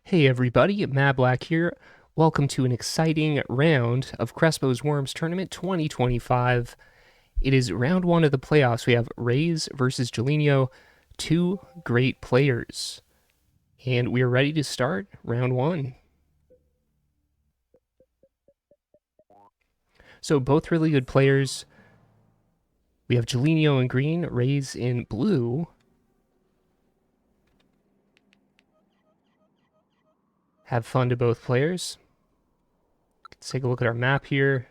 Hey everybody, Mablak here. Welcome to an exciting round of Crespo's Worms Tournament 2025. It is round one of the playoffs. We have rayzz versus Jellenio, two great players. And we are ready to start round one. So both really good players. We have Jellenio in green, rayzz in blue. Have fun to both players. Let's take a look at our map here.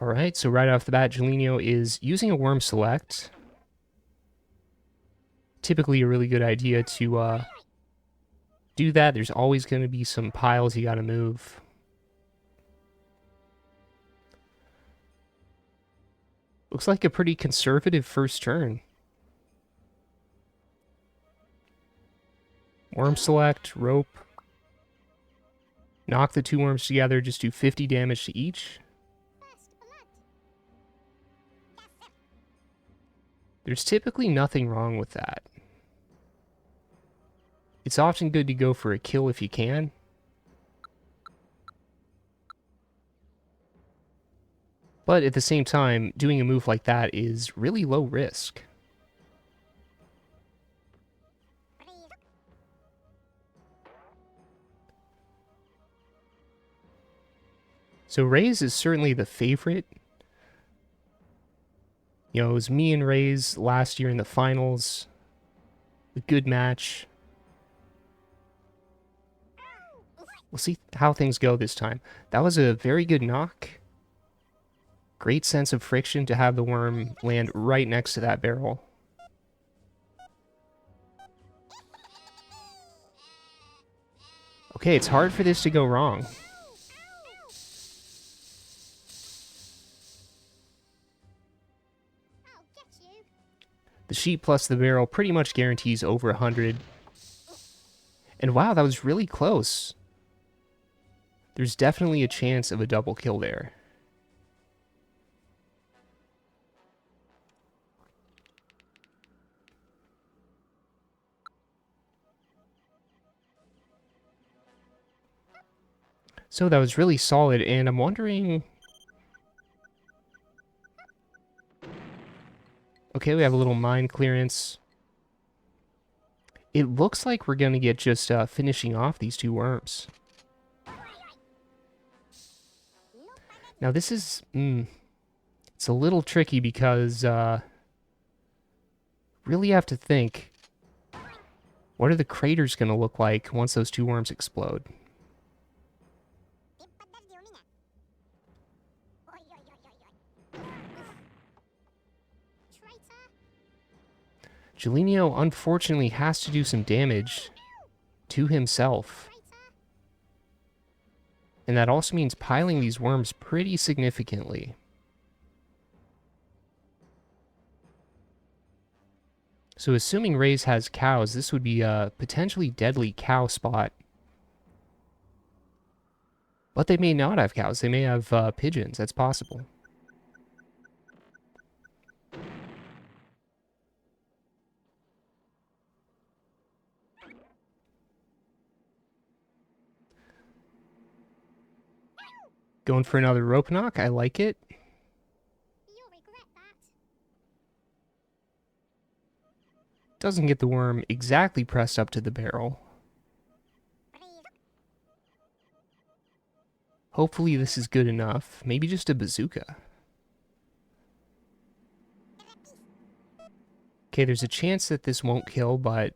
All right, so right off the bat, Jellenio is using a worm select. Typically a really good idea to do that. There's always going to be some piles you got to move. Looks like a pretty conservative first turn. Worm select, rope. Knock the two worms together, just do 50 damage to each. There's typically nothing wrong with that. It's often good to go for a kill if you can. But at the same time, doing a move like that is really low risk. So rayzz is certainly the favorite. You know, it was me and rayzz last year in the finals. A good match. We'll see how things go this time. That was a very good knock. Great sense of friction to have the worm land right next to that barrel. Okay, it's hard for this to go wrong. The sheet plus the barrel pretty much guarantees over 100. And wow, that was really close. There's definitely a chance of a double kill there. So that was really solid, and I'm wondering... Okay, we have a little mine clearance. It looks like we're going to get just finishing off these two worms. Now this is... it's a little tricky because... really have to think... What are the craters going to look like once those two worms explode? Jellenio unfortunately has to do some damage to himself. And that also means piling these worms pretty significantly. So assuming rayzz has cows, this would be a potentially deadly cow spot. But they may not have cows. They may have pigeons. That's possible. Going for another rope knock. I like it. Doesn't get the worm exactly pressed up to the barrel. Hopefully this is good enough. Maybe just a bazooka. Okay, there's a chance that this won't kill, but...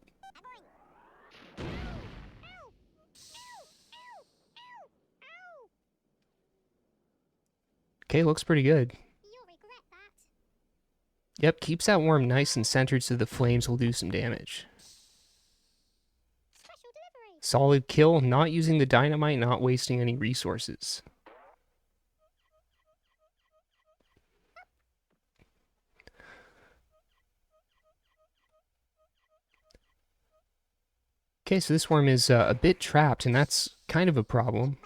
Okay, looks pretty good. Yep, keeps that worm nice and centered so the flames will do some damage. Solid kill, not using the dynamite, not wasting any resources. Okay, so this worm is a bit trapped, and that's kind of a problem.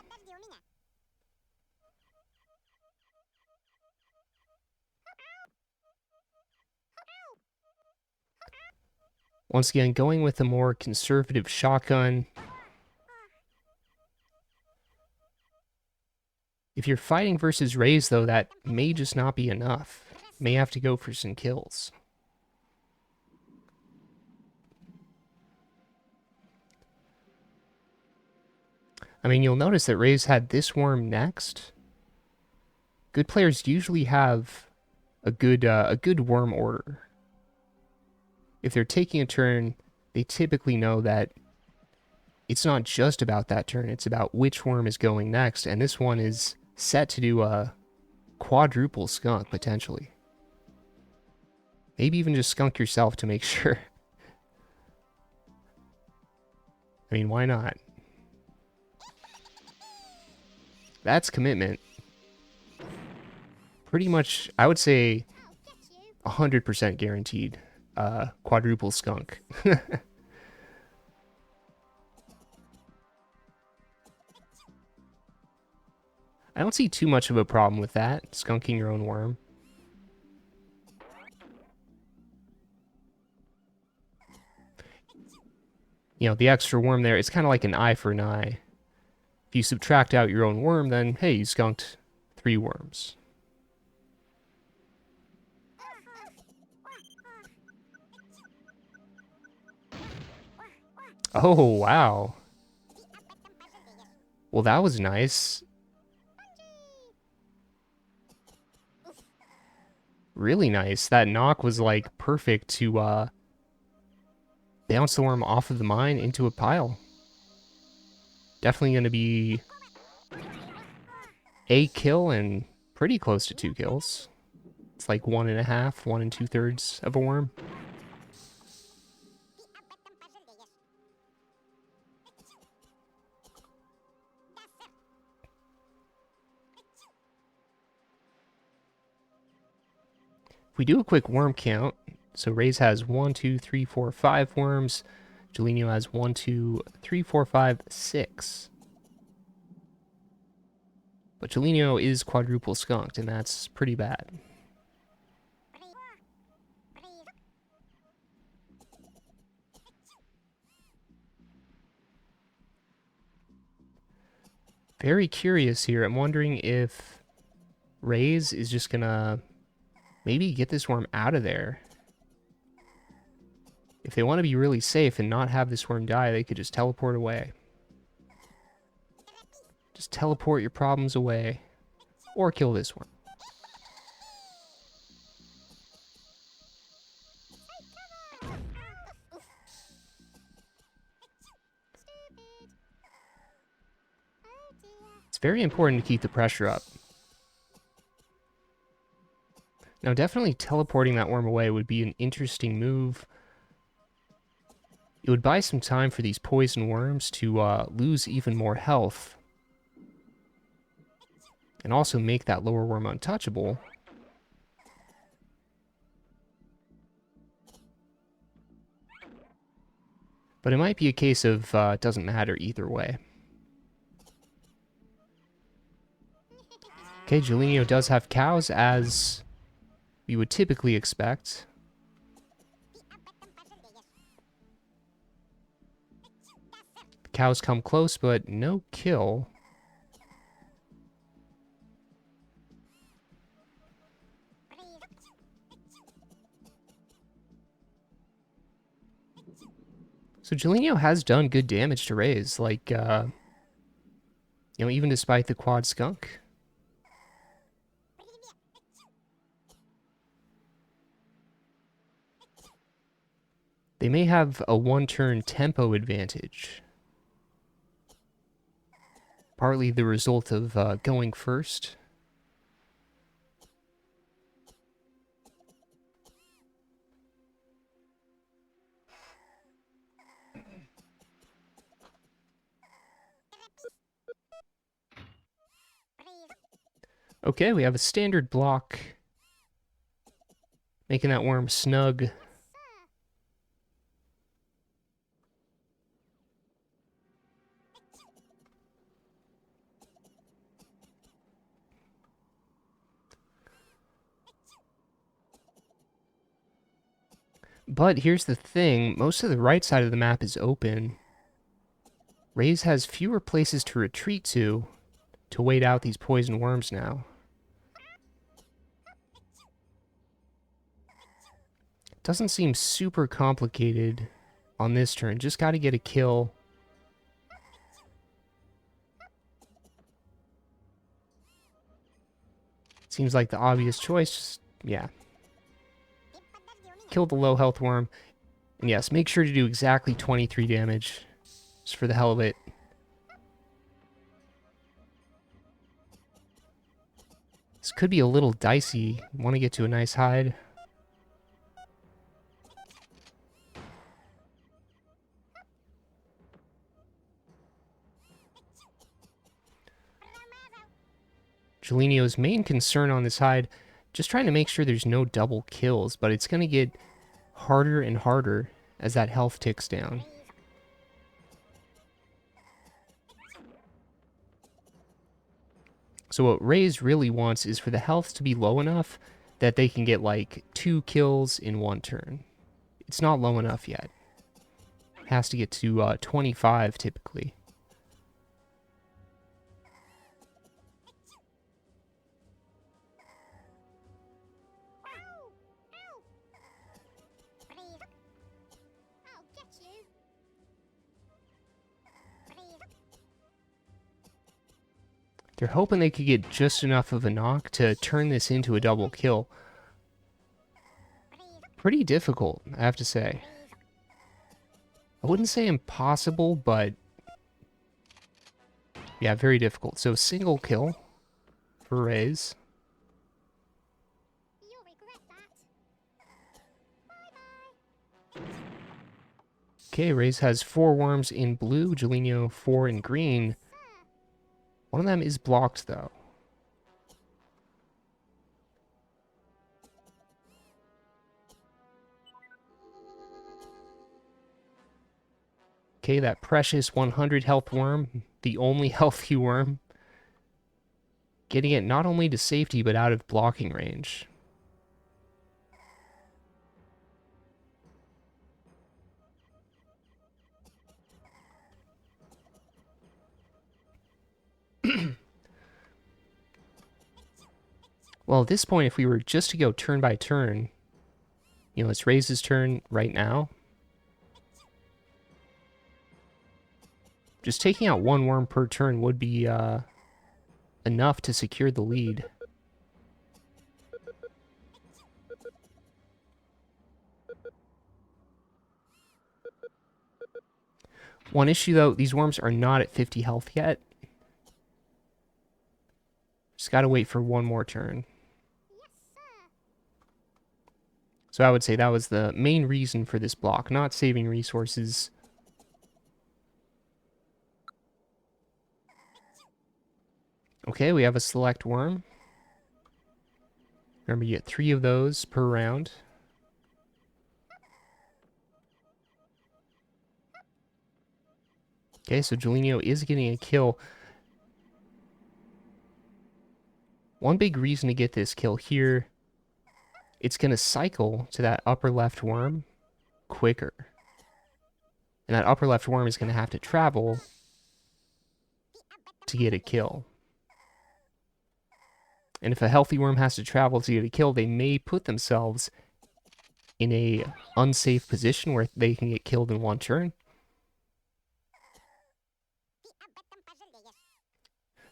Once again, going with a more conservative shotgun. If you're fighting versus rayzz, though, that may just not be enough. May have to go for some kills. I mean, you'll notice that rayzz had this worm next. Good players usually have a good worm order. If they're taking a turn, they typically know that it's not just about that turn, it's about which worm is going next, and this one is set to do a quadruple skunk, potentially. Maybe even just skunk yourself to make sure. I mean, why not? That's commitment. Pretty much, I would say 100% guaranteed quadruple skunk. I don't see too much of a problem with that, skunking your own worm. You know, the extra worm there, it's kind of like an eye for an eye. If you subtract out your own worm, then, hey, you skunked 3 worms. Oh, wow. Well, that was nice. Really nice. That knock was, like, perfect to, bounce the worm off of the mine into a pile. Definitely going to be a kill and pretty close to 2 kills. It's like 1.5, 1 2/3 of a worm. If we do a quick worm count, so rayzz has 1, 2, 3, 4, 5 worms. Jellenio has 1, 2, 3, 4, 5, 6. But Jellenio is quadruple skunked, and that's pretty bad. Very curious here. I'm wondering if rayzz is just gonna maybe get this worm out of there. If they want to be really safe and not have this worm die, they could just teleport away. Just teleport your problems away. Or kill this worm. It's very important to keep the pressure up. Now, definitely teleporting that worm away would be an interesting move. It would buy some time for these poison worms to lose even more health. And also make that lower worm untouchable. But it might be a case of it doesn't matter either way. Okay, Jellenio does have cows, as we would typically expect. The cows come close, but no kill. So Jellenio has done good damage to rayzz, like, even despite the quad skunk. They may have a one-turn tempo advantage. Partly the result of going first. Okay, we have a standard block. Making that worm snug. But here's the thing, most of the right side of the map is open. rayzz has fewer places to retreat to wait out these poison worms now. Doesn't seem super complicated on this turn, just gotta get a kill. Seems like the obvious choice, just, yeah. Kill the low health worm. And yes, make sure to do exactly 23 damage, just for the hell of it. This could be a little dicey. Want to get to a nice hide. Jellenio's main concern on this hide, just trying to make sure there's no double kills, but it's going to get harder and harder as that health ticks down. So what rayzz really wants is for the health to be low enough that they can get like 2 kills in one turn. It's not low enough yet. It has to get to 25 typically. They're hoping they could get just enough of a knock to turn this into a double kill. Pretty difficult, I have to say. I wouldn't say impossible, but yeah, very difficult. So single kill for rayzz. Okay, rayzz has 4 worms in blue, Jellenio 4 in green. One of them is blocked, though. Okay, that precious 100 health worm, the only healthy worm, getting it not only to safety, but out of blocking range. Well, at this point, if we were just to go turn by turn, you know, it's rayzz's turn right now. Just taking out 1 worm per turn would be enough to secure the lead. One issue, though, these worms are not at 50 health yet. Just gotta wait for 1 more turn. So I would say that was the main reason for this block, not saving resources. Okay, we have a select worm. Remember, you get 3 of those per round. Okay, so Jellenio is getting a kill. One big reason to get this kill here, it's going to cycle to that upper left worm quicker. And that upper left worm is going to have to travel to get a kill. And if a healthy worm has to travel to get a kill, they may put themselves in a unsafe position where they can get killed in 1 turn.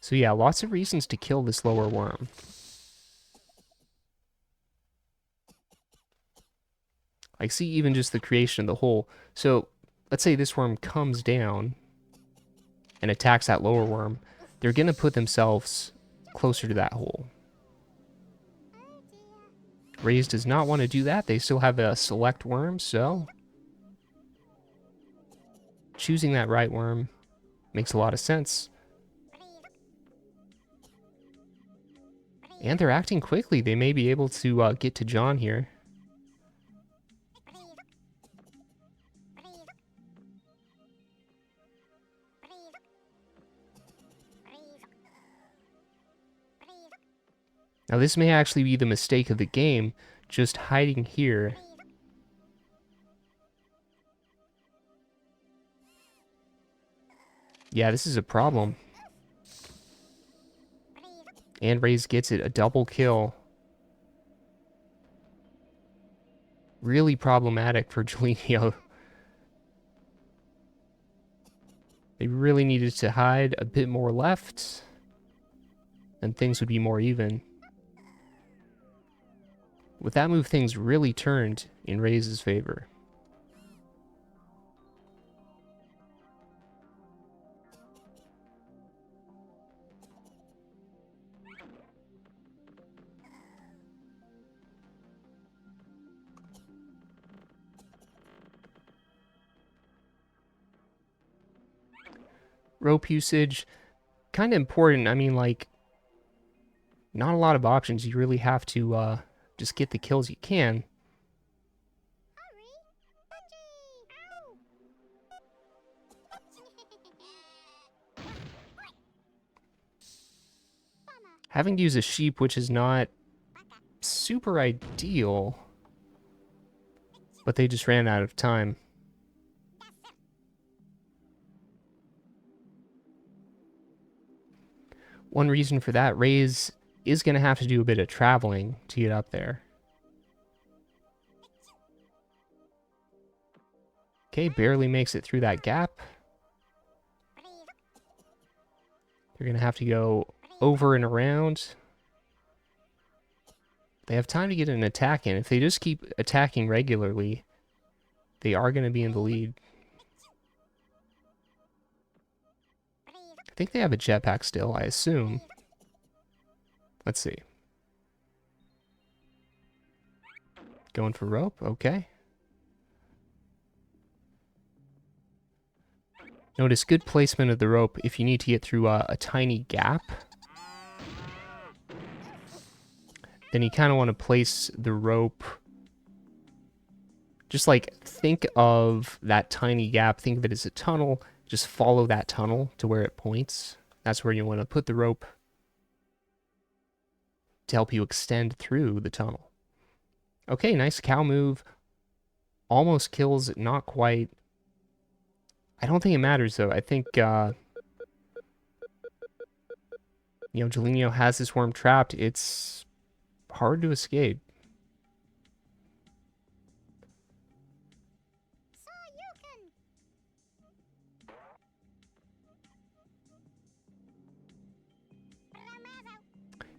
So yeah, lots of reasons to kill this lower worm. I see even just the creation of the hole. So let's say this worm comes down and attacks that lower worm. They're going to put themselves closer to that hole. rayzz does not want to do that. They still have a select worm, so choosing that right worm makes a lot of sense. And they're acting quickly. They may be able to get to John here. Now this may actually be the mistake of the game, just hiding here Yeah, this is a problem. And rayzz gets it, a double kill. Really problematic for Jellenio. They really needed to hide a bit more left, and things would be more even. With that move, things really turned in rayzz's favor. Rope usage, kind of important. I mean, like, not a lot of options. You really have to just get the kills you can. Having to use a sheep, which is not super ideal, but they just ran out of time. One reason for that, rayzz is going to have to do a bit of traveling to get up there. Okay, barely makes it through that gap. They're going to have to go over and around. They have time to get an attack in. If they just keep attacking regularly, they are going to be in the lead. I think they have a jetpack still, I assume. Let's see. Going for rope, okay. Notice good placement of the rope if you need to get through a tiny gap. Then you kind of want to place the rope. Just like think of that tiny gap, think of it as a tunnel. Just follow that tunnel to where it points. That's where you want to put the rope to help you extend through the tunnel. Okay, nice cow move. Almost kills, not quite. I don't think it matters though. I think, Jellenio has this worm trapped. It's hard to escape.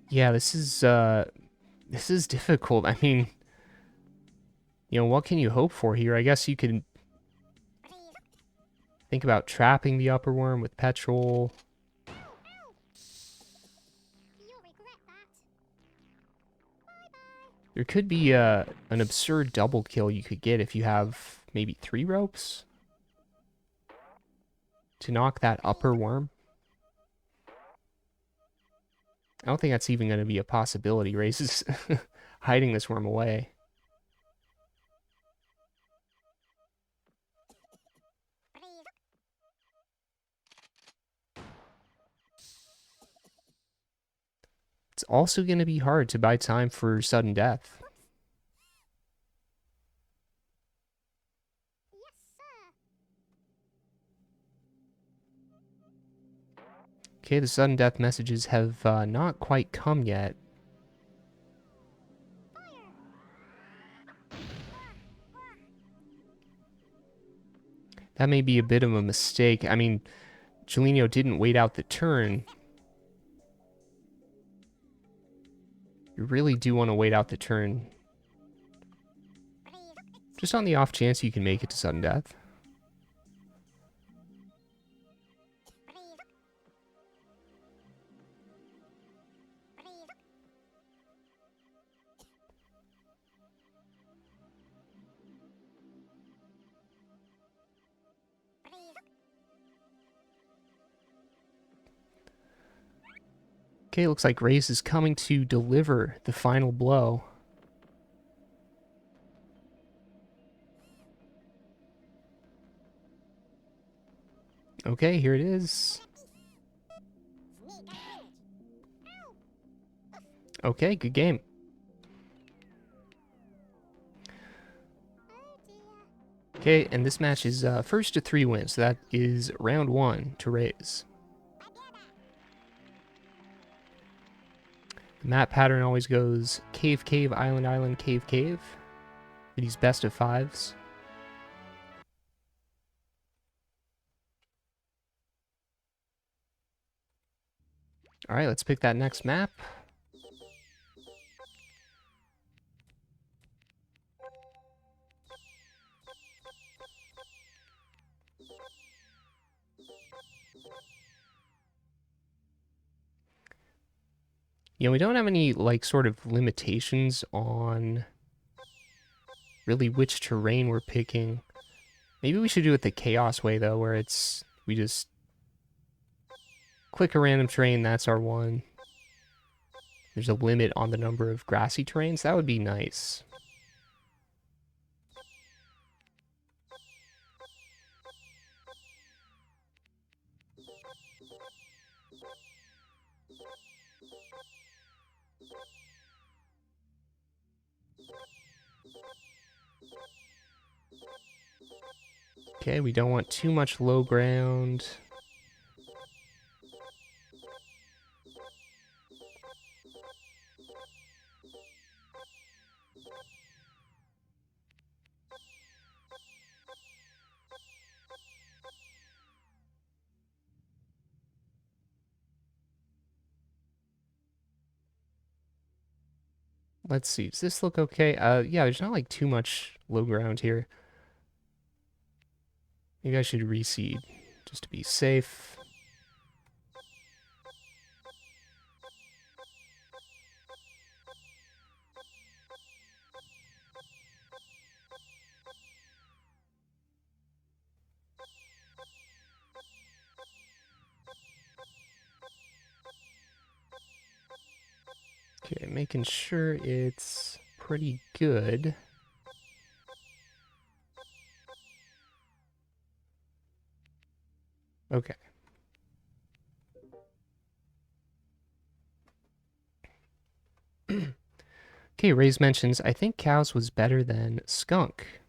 Yeah, this is difficult. I mean, what can you hope for here? I guess you could think about trapping the upper worm with petrol. There could be an absurd double kill you could get if you have maybe 3 ropes to knock that upper worm. I don't think that's even going to be a possibility. rayzz is hiding this worm away. It's also going to be hard to buy time for sudden death. Okay, the sudden death messages have not quite come yet. That may be a bit of a mistake. I mean, Jellenio didn't wait out the turn. You really do want to wait out the turn. Just on the off chance you can make it to sudden death. Okay, looks like rayzz is coming to deliver the final blow. Okay, here it is. Okay, good game. Okay, and this match is first to 3 wins. So that is round 1 to rayzz. The map pattern always goes cave, cave, island, island, cave, cave for these best of 5s. Alright, let's pick that next map. You know, we don't have any, like, sort of limitations on really which terrain we're picking. Maybe we should do it the chaos way, though, where it's, we just click a random terrain, that's our one. There's a limit on the number of grassy terrains. That would be nice. Okay, we don't want too much low ground. Let's see, does this look okay? Yeah, there's not like too much low ground here. Maybe I should reseed just to be safe. Okay, making sure it's pretty good. Okay. Okay, rayzz mentions, I think cows was better than skunk.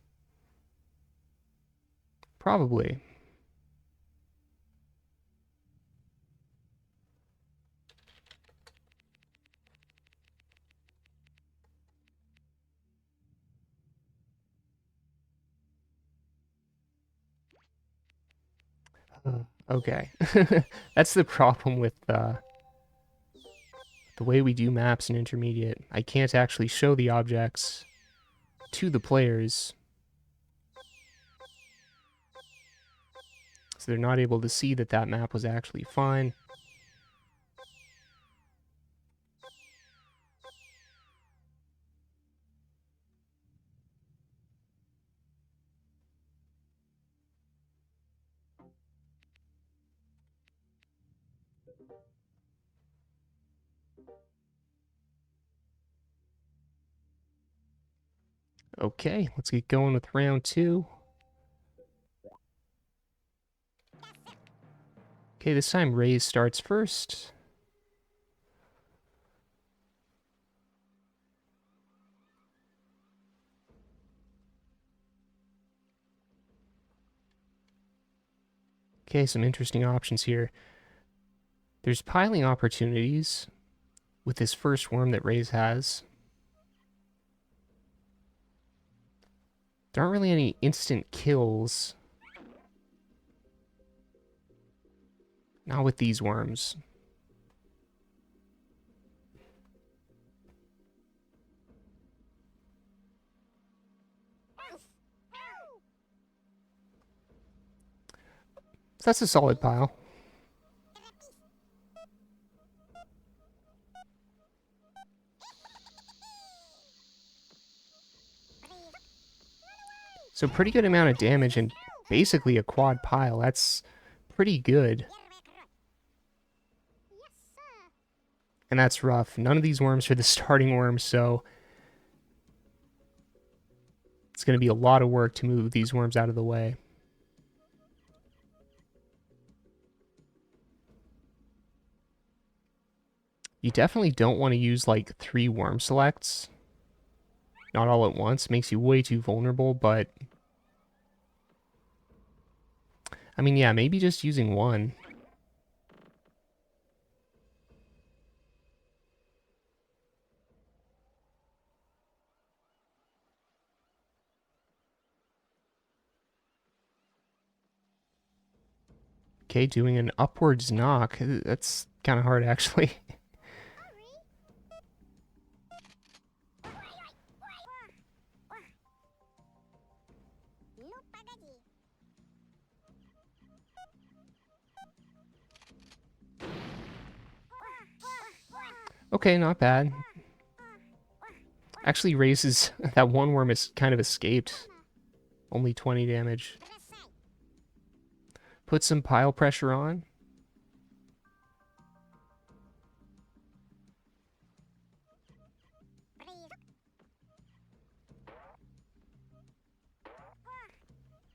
Probably. Okay. That's the problem with the way we do maps in intermediate. I can't actually show the objects to the players, so they're not able to see that that map was actually fine. Okay, let's get going with round 2. Okay, this time rayzz starts first. Okay, some interesting options here. There's piling opportunities with this first worm that rayzz has. There aren't really any instant kills. Not with these worms. So that's a solid pile. So pretty good amount of damage and basically a quad pile. That's pretty good. And that's rough. None of these worms are the starting worms, so it's going to be a lot of work to move these worms out of the way. You definitely don't want to use like 3 worm selects. Not all at once. Makes you way too vulnerable, but I mean, yeah, maybe just using one. Okay, doing an upwards knock. That's kind of hard, actually. Okay, not bad. Actually, rayzz that one worm is kind of escaped. Only 20 damage. Put some pile pressure on.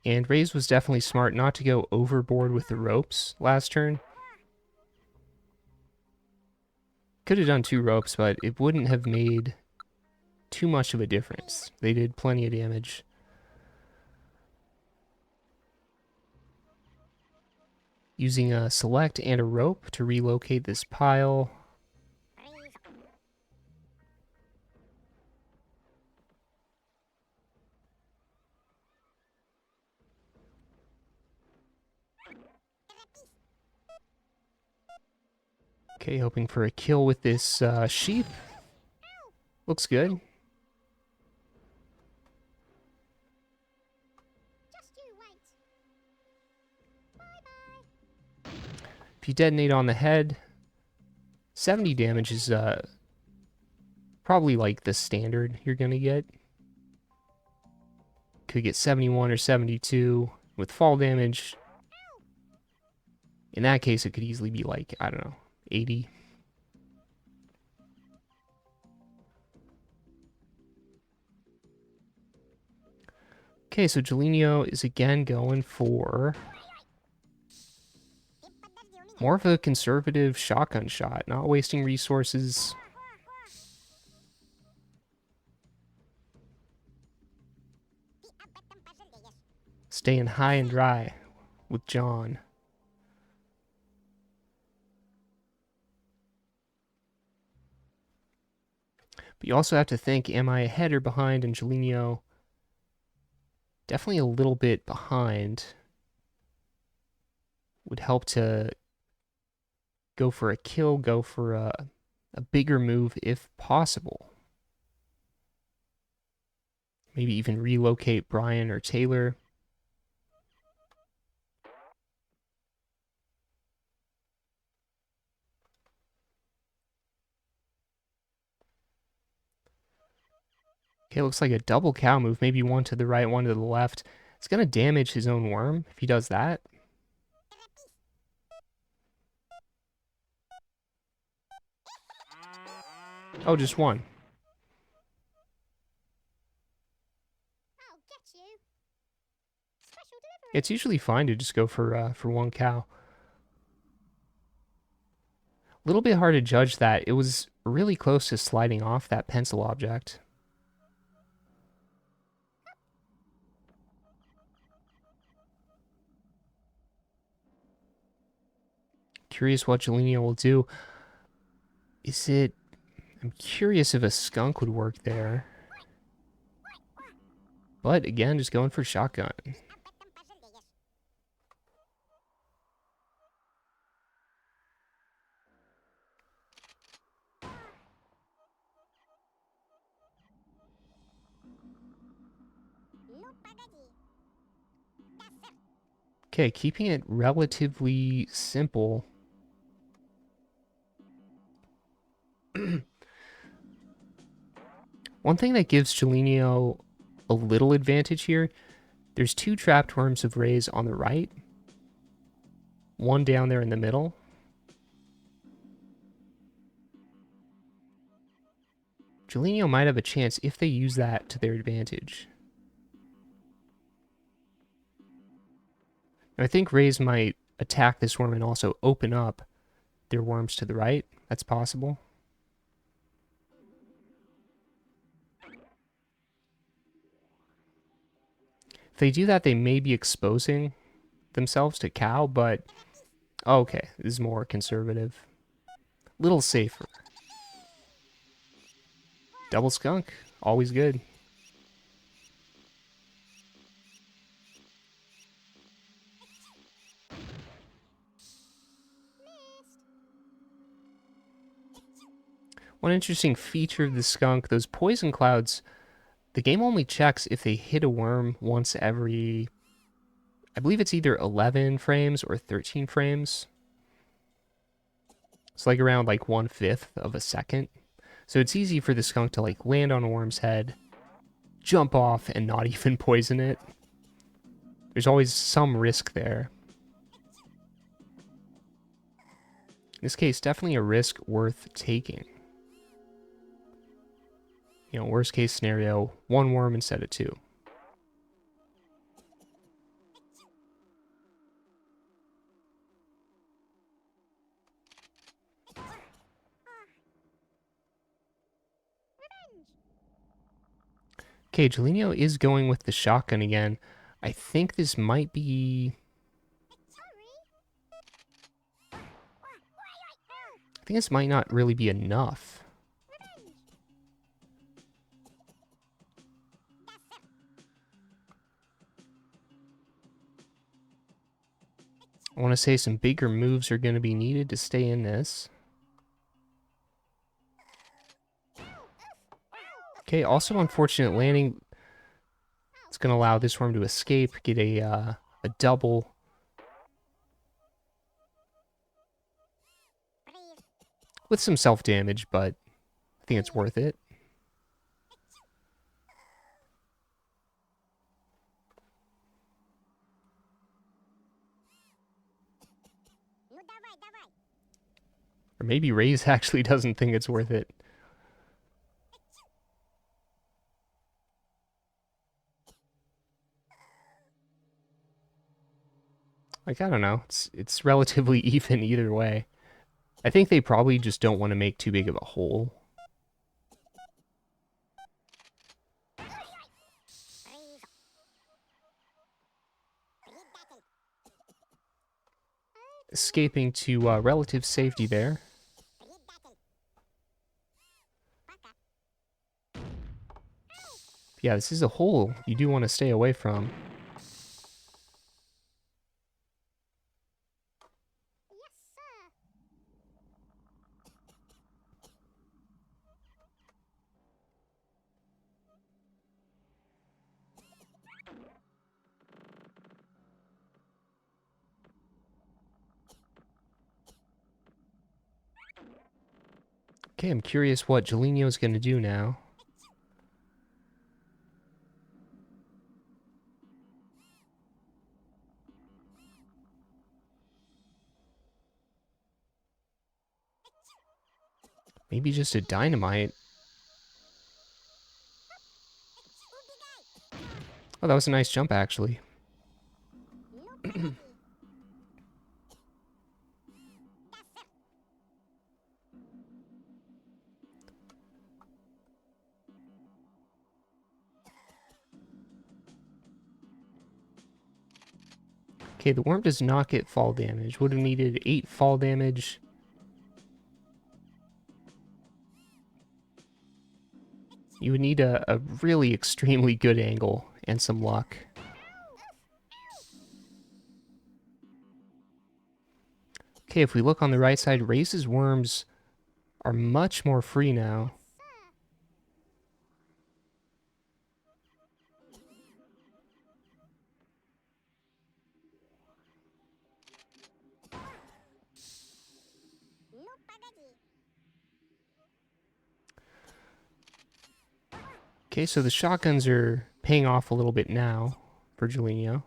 And rayzz was definitely smart not to go overboard with the ropes last turn. Could have done 2 ropes, but it wouldn't have made too much of a difference. They did plenty of damage. Using a select and a rope to relocate this pile. Okay, hoping for a kill with this sheep. Looks good. If you detonate on the head, 70 damage is probably like the standard you're going to get. Could get 71 or 72 with fall damage. In that case, it could easily be like, I don't know, 80. Okay, so Jellenio is again going for more of a conservative shotgun shot, not wasting resources. Staying high and dry with John. But you also have to think, am I ahead or behind? And Jellenio, definitely a little bit behind. Would help to go for a kill, go for a bigger move if possible. Maybe even relocate Brian or Taylor. Okay, looks like a double cow move. Maybe one to the right, one to the left. It's going to damage his own worm if he does that. Oh, just one. It's usually fine to just go for one cow. A little bit hard to judge that. It was really close to sliding off that pencil object. Curious what Jellenio will do. Is it... I'm curious if a skunk would work there. But again, just going for shotgun. Okay, keeping it relatively simple. One thing that gives Jellenio a little advantage here, there's 2 trapped worms of rayzz on the right. One down there in the middle. Jellenio might have a chance if they use that to their advantage. Now, I think rayzz might attack this worm and also open up their worms to the right. That's possible. If they do that, they may be exposing themselves to cow, but okay, this is more conservative. Little safer. Double skunk, always good. One interesting feature of the skunk, those poison clouds, the game only checks if they hit a worm once every, I believe it's either 11 frames or 13 frames. It's like around like 1/5 of a second. So it's easy for the skunk to like land on a worm's head, jump off, and not even poison it. There's always some risk there. In this case, definitely a risk worth taking. You know, worst case scenario, 1 worm instead of 2. Okay, Jellenio is going with the shotgun again. I think this might be... I think this might not really be enough. I want to say some bigger moves are going to be needed to stay in this. Okay, also unfortunate landing. It's going to allow this worm to escape, get a double. With some self-damage, but I think it's worth it. Or maybe rayzz actually doesn't think it's worth it. Like, I don't know. It's relatively even either way. I think they probably just don't want to make too big of a hole. Escaping to relative safety there. Yeah, this is a hole you do want to stay away from. Okay, I'm curious what Jellenio's going to do now. Maybe just a dynamite. Oh, that was a nice jump, actually. Okay, the worm does not get fall damage. Would have needed 8 fall damage. You would need a really extremely good angle and some luck. Okay, if we look on the right side, rayzz's worms are much more free now. Okay, so the shotguns are paying off a little bit now for Jellenio.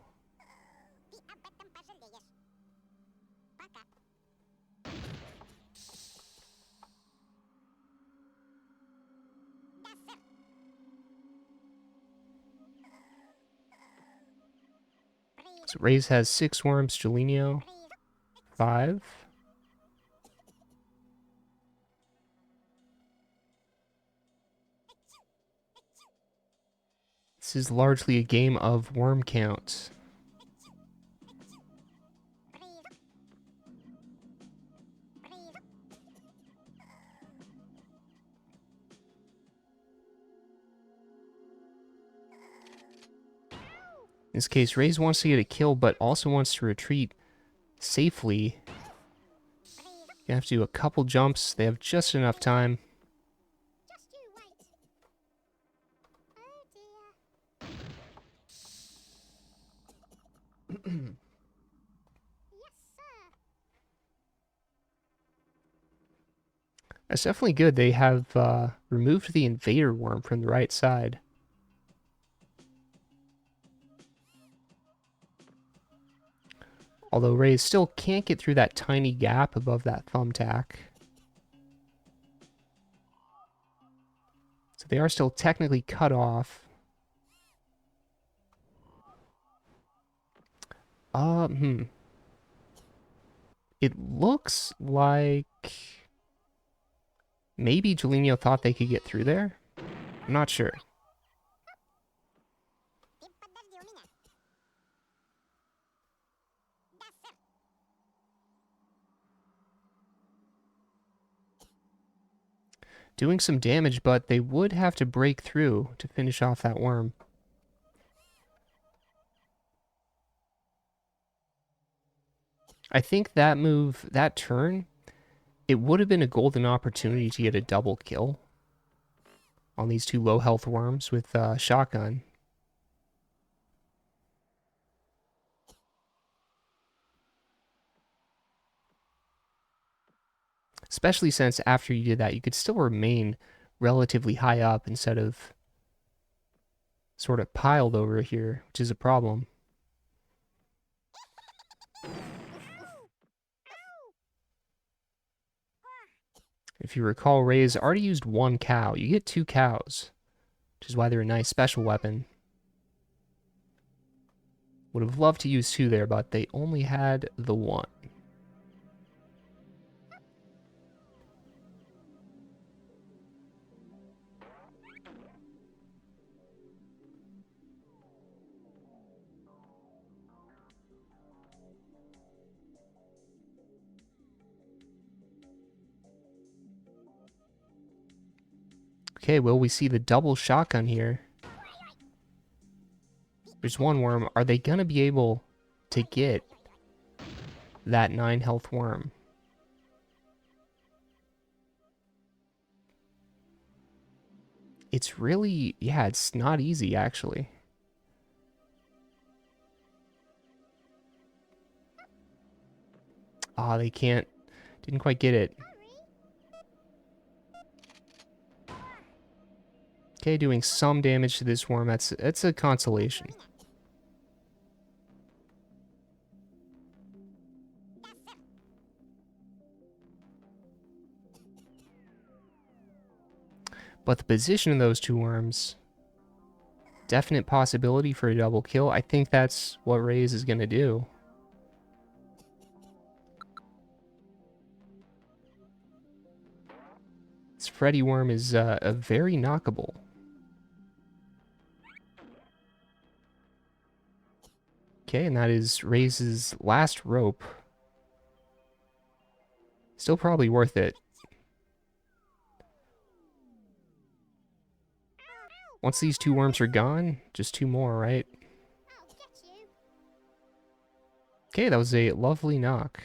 So rayzz has 6 worms, Jellenio 5. This is largely a game of worm count. In this case, rayzz wants to get a kill, but also wants to retreat safely. You have to do a couple jumps. They have just enough time. That's definitely good. They have removed the invader worm from the right side. Although rayzz still can't get through that tiny gap above that thumbtack. So they are still technically cut off. It looks like maybe Jellenio thought they could get through there. I'm not sure. Doing some damage, but they would have to break through to finish off that worm. I think that move, that turn, it would have been a golden opportunity to get a double kill on these two low health worms with shotgun. Especially since after you did that, you could still remain relatively high up instead of sort of piled over here, which is a problem. If you recall, rayzz already used one cow. You get two cows, which is why they're a nice special weapon. Would have loved to use two there, but they only had the one. Okay, well, we see the double shotgun here. There's one worm. Are they going to be able to get that 9 health worm? It's really, yeah, it's not easy, actually. Ah, they can't, didn't quite get it. Okay, doing some damage to this worm. That's a consolation. But the position of those two worms, definite possibility for a double kill. I think that's what rayzz is going to do. This Freddy worm is a very knockable. Okay, and that is rayzz's last rope. Still probably worth it. Once these two worms are gone, just two more, right? Okay, that was a lovely knock.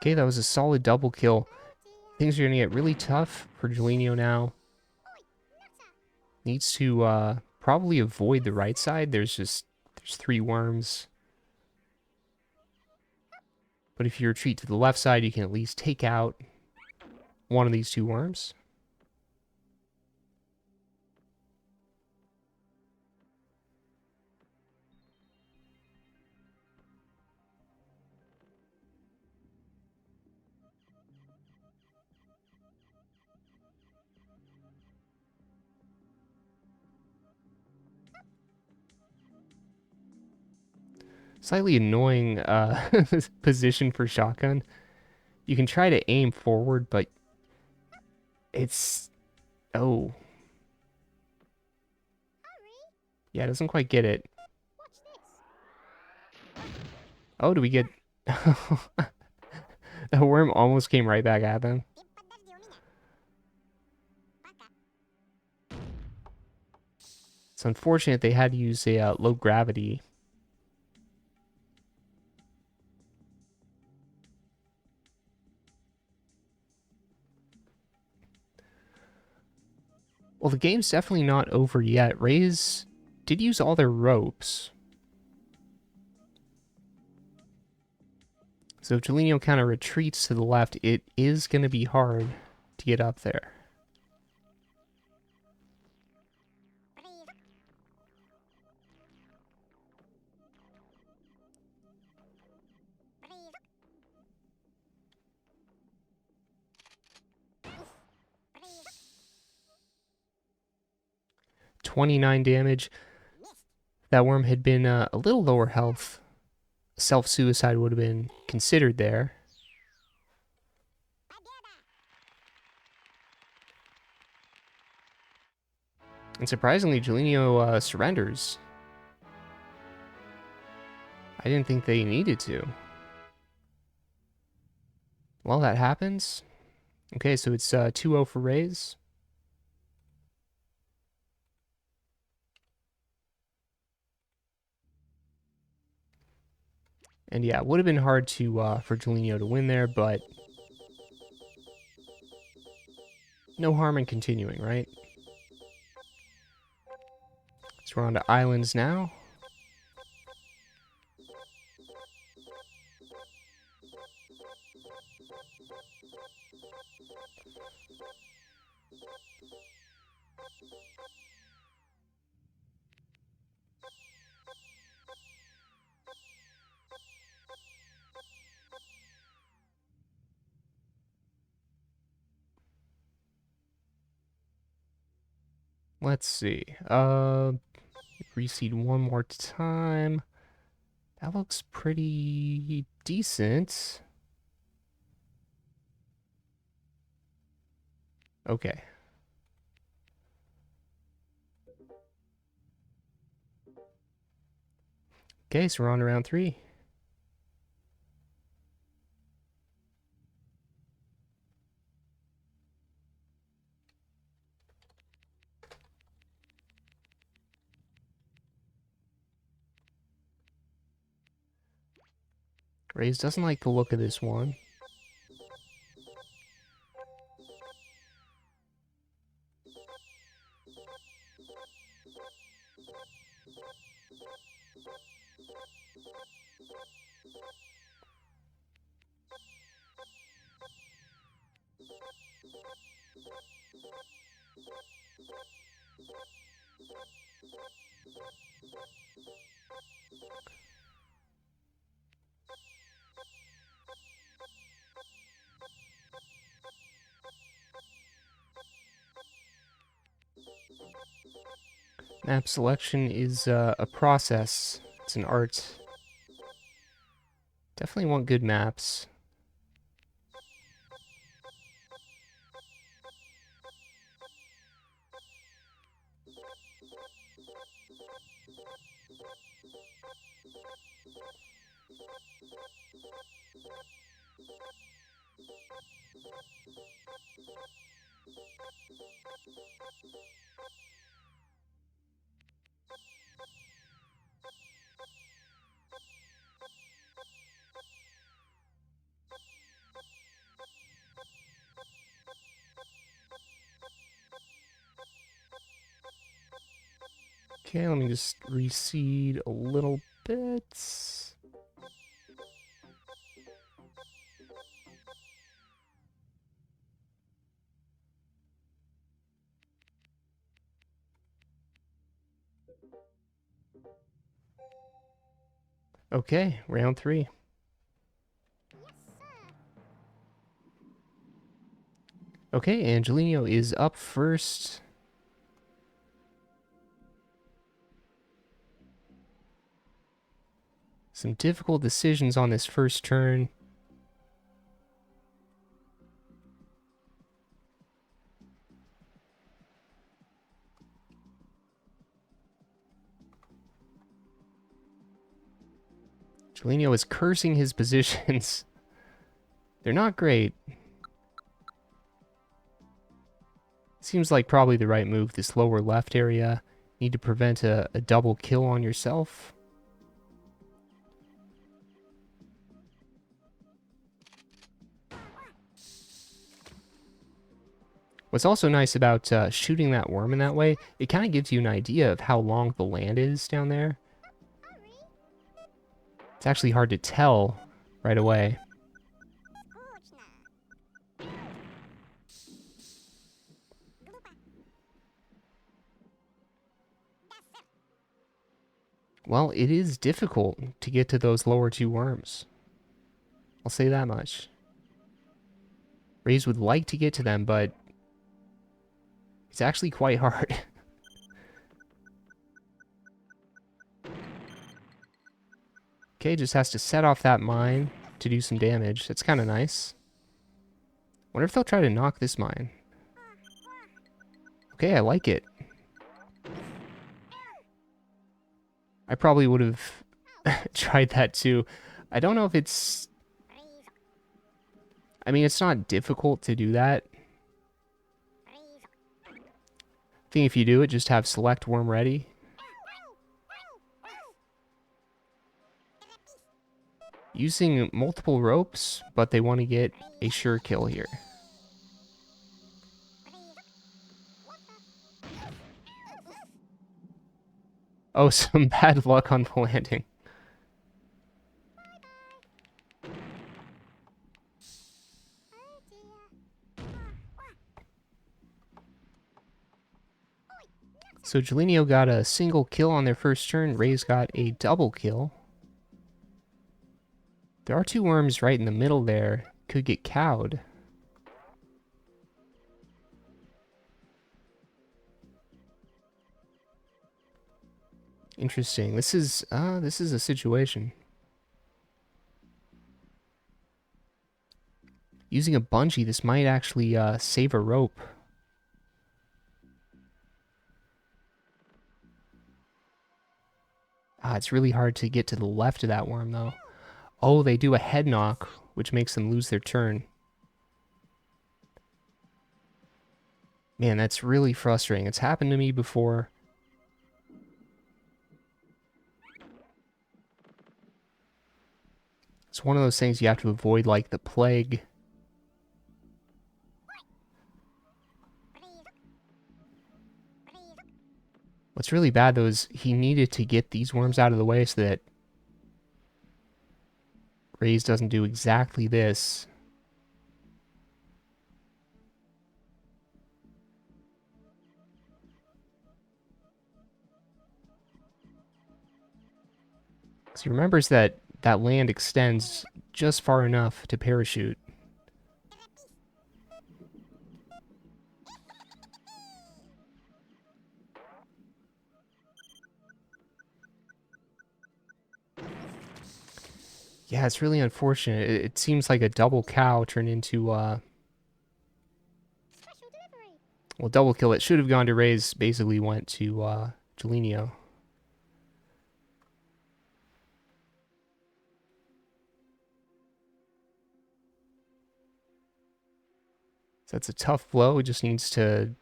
Okay, that was a solid double kill. Things are going to get really tough for Jellenio now. Needs to probably avoid the right side. There's 3 worms. But if you retreat to the left side, you can at least take out one of these 2 worms. Slightly annoying position for shotgun. You can try to aim forward, but it's... Oh. Yeah, it doesn't quite get it. Oh, do we get... The worm almost came right back at them. It's unfortunate they had to use a low gravity. Well, the game's definitely not over yet. rayzz did use all their ropes. So if Jellenio kind of retreats to the left, it is going to be hard to get up there. $29 damage. That worm had been a little lower health. Self-suicide would have been considered there. And surprisingly, Jellenio surrenders. I didn't think they needed to. Well, that happens. Okay, so it's 2-0 for rayzz. And yeah, it would have been hard to for Jellenio to win there, but no harm in continuing, right? So we're on to islands now. Let's see. Reseed one more time. That looks pretty decent. Okay. Okay, so we're on to round 3. rayzz doesn't like the look of this one. Map selection is a process. It's an art. Definitely want good maps. Okay, let me just reseed a little bit. Okay, round 3. Okay, and Jellenio is up first. Some difficult decisions on this first turn. Jellenio is cursing his positions. They're not great. Seems like probably the right move, this lower left area. Need to prevent a double kill on yourself. What's also nice about shooting that worm in that way, it kind of gives you an idea of how long the land is down there. It's actually hard to tell right away. Well, it is difficult to get to those lower two worms. I'll say that much. rayzz would like to get to them, but it's actually quite hard. Okay, just has to set off that mine to do some damage. That's kind of nice. Wonder if they'll try to knock this mine. Okay, I like it. I probably would have tried that too. I don't know if it's... I mean, it's not difficult to do that. I think if you do it, just have select worm ready. Using multiple ropes, but they want to get a sure kill here. Oh, some bad luck on the landing. So Jellenio got a single kill on their first turn. rayzz got a double kill. There are two worms right in the middle there. Could get cowed. Interesting. This is a situation. Using a bungee, this might actually save a rope. It's really hard to get to the left of that worm, though. Oh, they do a head knock, which makes them lose their turn. Man, that's really frustrating. It's happened to me before. It's one of those things you have to avoid like the plague. What's really bad, though, is he needed to get these worms out of the way so that rayzz doesn't do exactly this. So he remembers that that land extends just far enough to parachute. Yeah, it's really unfortunate. It seems like a double cow turned into, well, double kill. It should have gone to rayzz, basically went to Jellenio. So that's a tough blow. He just needs to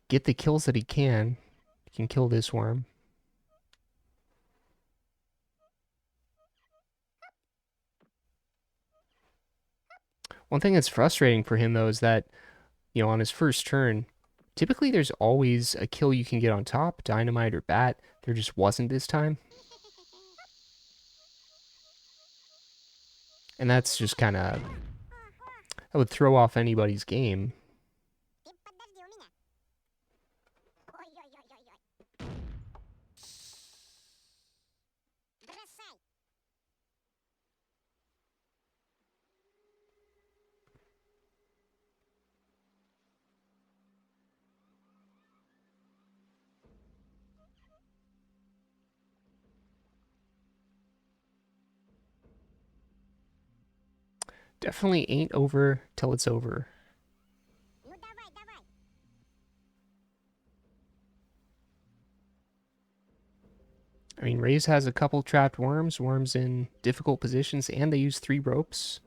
get the kills that he can. He can kill this worm. One thing that's frustrating for him, though, is that, you know, on his first turn, typically there's always a kill you can get on top, dynamite or bat. There just wasn't this time. And that's just kind of... that would throw off anybody's game. Definitely ain't over till it's over. I mean, rayzz has a couple trapped worms, worms in difficult positions, and they use 3 ropes.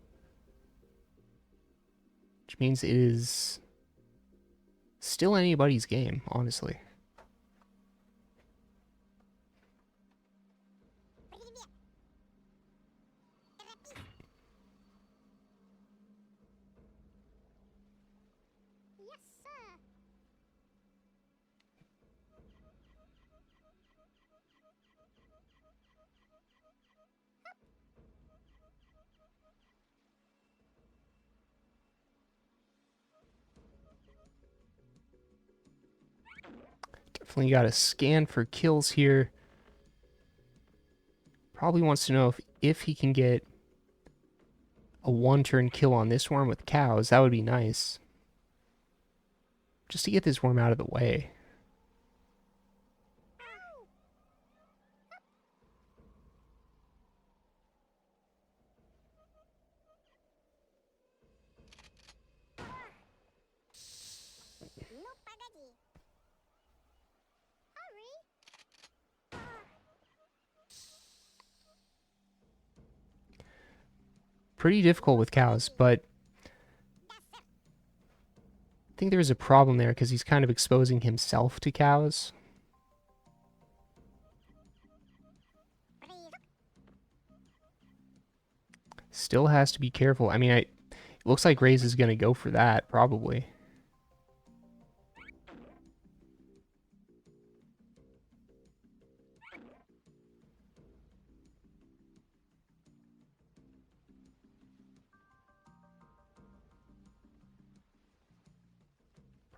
Which means it is still anybody's game, honestly. Definitely got to scan for kills here. Probably wants to know if he can get a 1-turn kill on this worm with cows. That would be nice. Just to get this worm out of the way. Pretty difficult with cows, but I think there's a problem there because he's kind of exposing himself to cows. Still has to be careful. I mean, it looks like rayzz is going to go for that, probably.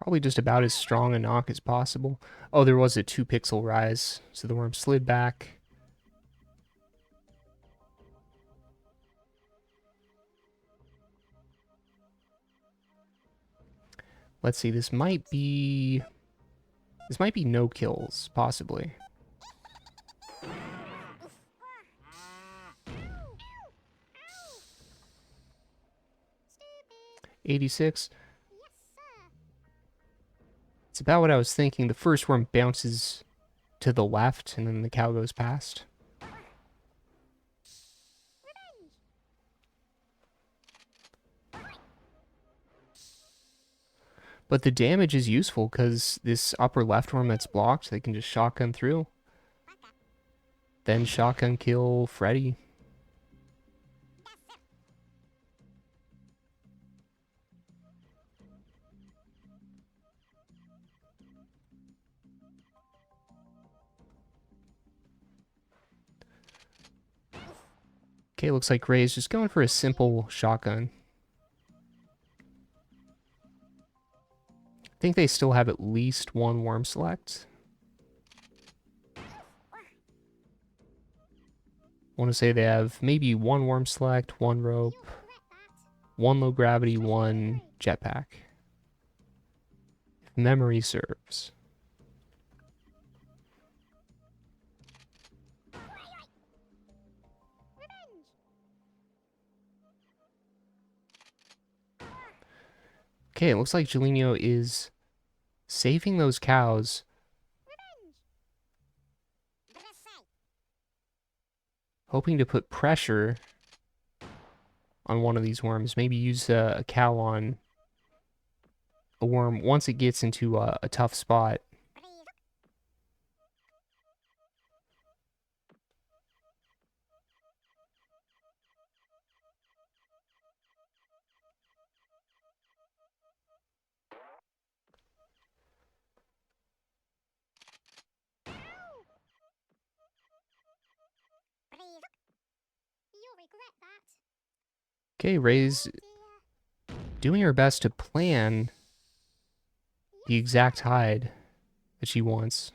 Probably just about as strong a knock as possible. Oh, there was a 2-pixel rise, so the worm slid back. Let's see, this might be no kills, possibly. 86. It's about what I was thinking. The first worm bounces to the left, and then the cow goes past. But the damage is useful because this upper left worm that's blocked, they can just shotgun through. Then shotgun kill Freddy. Okay, looks like rayzz just going for a simple shotgun. I think they still have at least 1 worm select. I want to say they have maybe 1 worm select, 1 rope, 1 low gravity, 1 jetpack. If memory serves. Okay, it looks like Jellenio is saving those cows. Hoping to put pressure on one of these worms. Maybe use a cow on a worm once it gets into a tough spot. Okay, rayzz doing her best to plan the exact hide that she wants.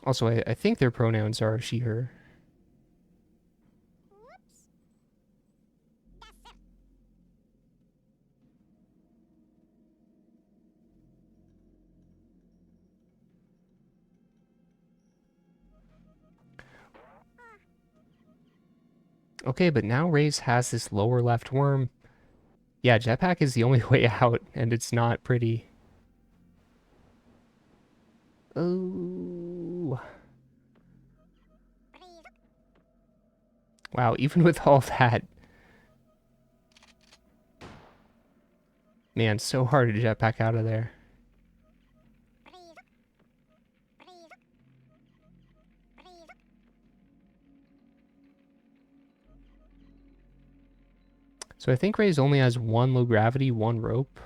Also, I think their pronouns are she, her. Okay, but now rayzz has this lower left worm. Yeah, jetpack is the only way out, and it's not pretty. Oh. Wow, even with all that, man, so hard to jetpack out of there. So I think rayzz only has one low gravity, one rope.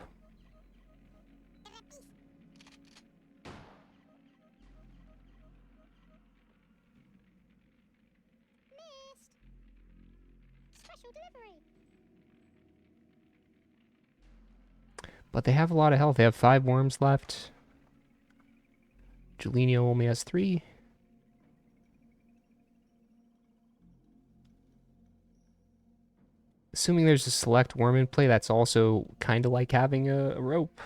But they have a lot of health. They have 5 worms left. Jellenio only has 3. Assuming there's a select worm in play, that's also kind of like having a rope.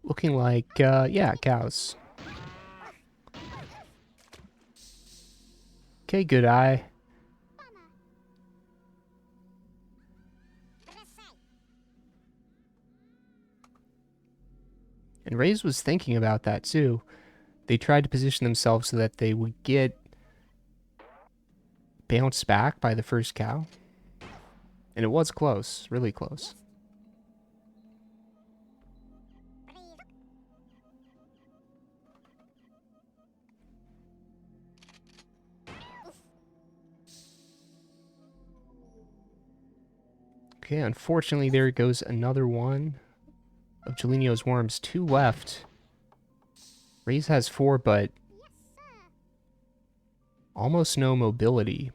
Looking like, yeah, cows. Okay, good eye. And rayzz was thinking about that too. They tried to position themselves so that they would get bounced back by the first cow. And it was close, really close. Okay, unfortunately, there goes another one of Jellenio's worms. 2 left. rayzz has 4, but almost no mobility.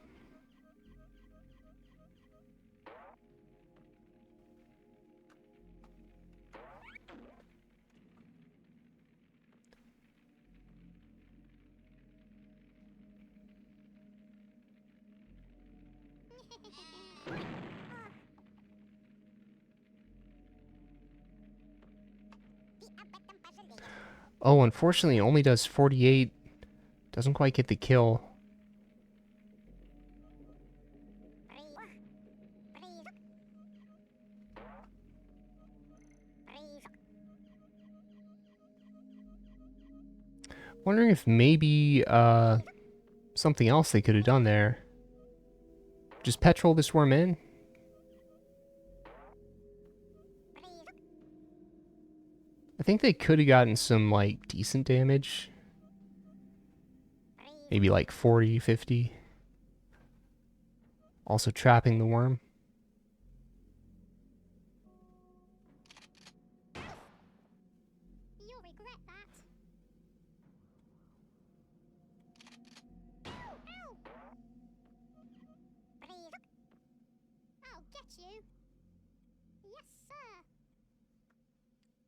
Oh, unfortunately, it only does 48. Doesn't quite get the kill. Wondering if maybe something else they could have done there. Just petrol this worm in? I think they could have gotten some, like, decent damage. Maybe like 40, 50. Also trapping the worm. You'll regret that. Ow! Breathe. I'll get you. Yes, sir.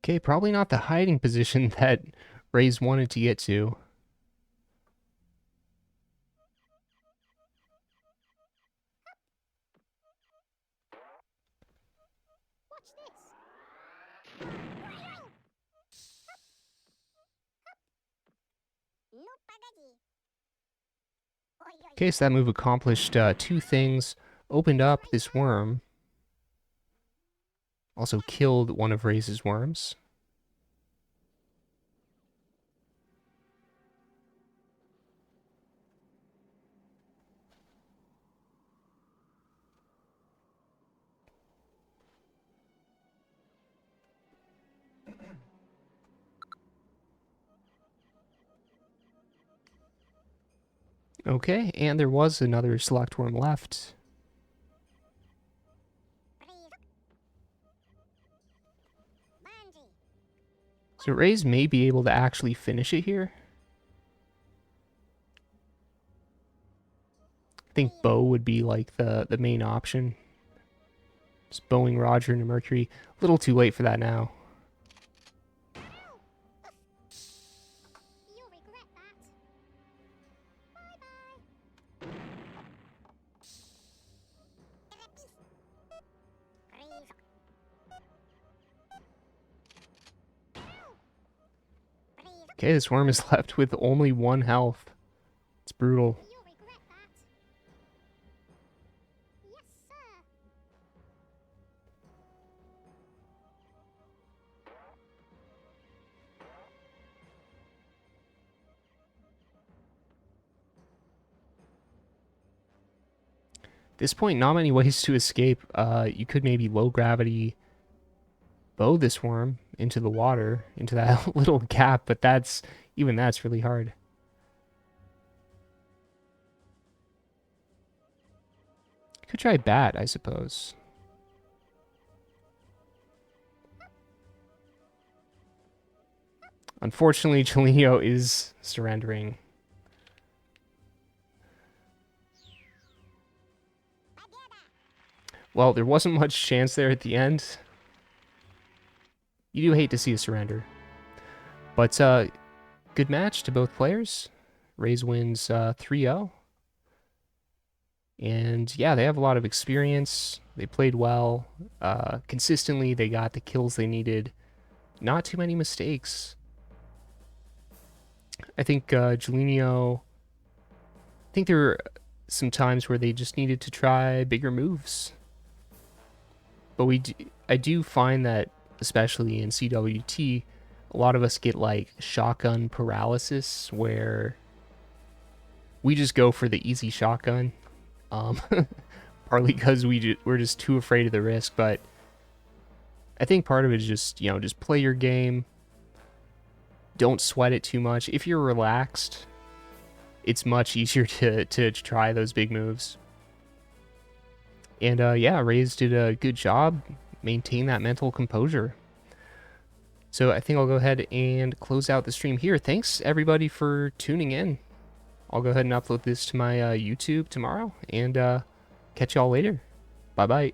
Okay, probably not the hiding position that rayzz wanted to get to. Watch this. No pagadi. Okay, so that move accomplished 2 things. Opened up this worm. Also killed one of rayzz's worms. Okay, and there was another select worm left. So rayzz may be able to actually finish it here. I think bow would be like the main option. Just bowing Roger into Mercury. A little too late for that now. Okay, this worm is left with only 1 health. It's brutal. You'll regret that. Yes, sir. At this point, not many ways to escape. You could maybe low gravity bow this worm into the water, into that little gap, but that's really hard. Could try bat, I suppose. Unfortunately, Jellenio is surrendering. Well, there wasn't much chance there at the end. You do hate to see a surrender. But good match to both players. rayzz wins 3-0. And yeah, they have a lot of experience. They played well. Consistently, they got the kills they needed. Not too many mistakes. I think Jellenio... I think there were some times where they just needed to try bigger moves. But I do find that, especially in CWT, a lot of us get like shotgun paralysis, where we just go for the easy shotgun. Partly because we're just too afraid of the risk, but I think part of it is just, just play your game. Don't sweat it too much. If you're relaxed, it's much easier to try those big moves. And yeah, rayzz did a good job. Maintain that mental composure. So I think I'll go ahead and close out the stream here. Thanks everybody for tuning in. I'll go ahead and upload this to my YouTube tomorrow, and catch y'all later. Bye bye.